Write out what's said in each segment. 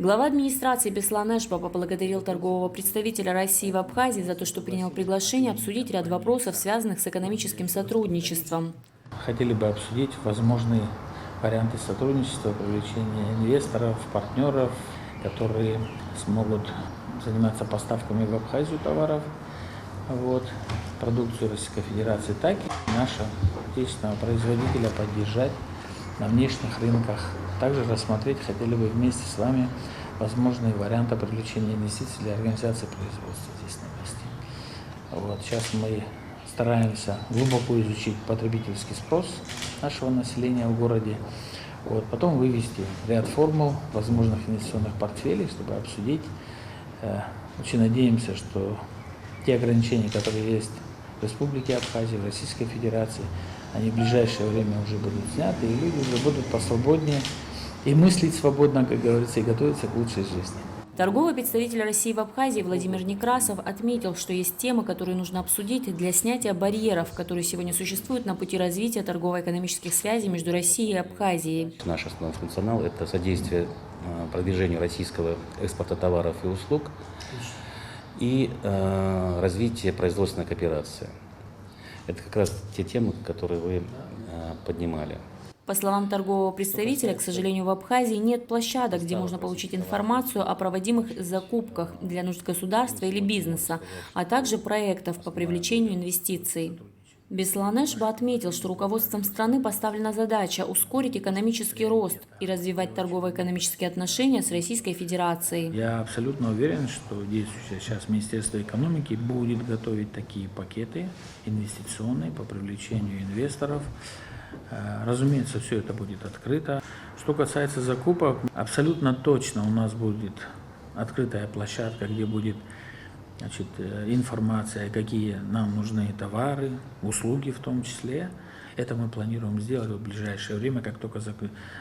Глава администрации Беслан Эшба поблагодарил торгового представителя России в Абхазии за то, что принял приглашение обсудить ряд вопросов, связанных с экономическим сотрудничеством. Хотели бы обсудить возможные варианты сотрудничества, привлечения инвесторов, партнеров, которые смогут заниматься поставками в Абхазию товаров, продукцию Российской Федерации, так и нашего отечественного производителя поддержать на внешних рынках. Также рассмотреть хотели бы вместе с вами возможные варианты привлечения инвестиций для организации производства здесь на месте. Сейчас мы стараемся глубоко изучить потребительский спрос нашего населения в городе, потом вывести ряд формул возможных инвестиционных портфелей, чтобы обсудить. Очень надеемся, что те ограничения, которые есть в Республике Абхазия, в Российской Федерации, они в ближайшее время уже будут сняты, и люди уже будут посвободнее и мыслить свободно, как говорится, и готовиться к лучшей жизни. Торговый представитель России в Абхазии Владимир Некрасов отметил, что есть темы, которые нужно обсудить для снятия барьеров, которые сегодня существуют на пути развития торгово-экономических связей между Россией и Абхазией. Наш основной функционал – это содействие продвижению российского экспорта товаров и услуг и развитие производственной кооперации. Это как раз те темы, которые вы поднимали. По словам торгового представителя, к сожалению, в Абхазии нет площадок, где можно получить информацию о проводимых закупках для нужд государства или бизнеса, а также проектов по привлечению инвестиций. Беслан Эшба отметил, что руководством страны поставлена задача ускорить экономический рост и развивать торгово-экономические отношения с Российской Федерацией. Я абсолютно уверен, что действующее сейчас Министерство экономики будет готовить такие пакеты инвестиционные по привлечению инвесторов. Разумеется, все это будет открыто. Что касается закупок, абсолютно точно у нас будет открытая площадка, где будет информация, какие нам нужны товары, услуги в том числе. Это мы планируем сделать в ближайшее время, как только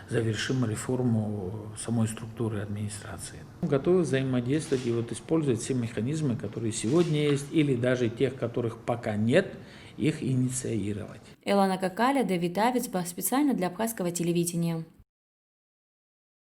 завершим реформу самой структуры администрации. Готовы взаимодействовать и использовать все механизмы, которые сегодня есть, или даже тех, которых пока нет, их инициировать. Элана Какаля, Давид Авицба, специально для абхазского телевидения.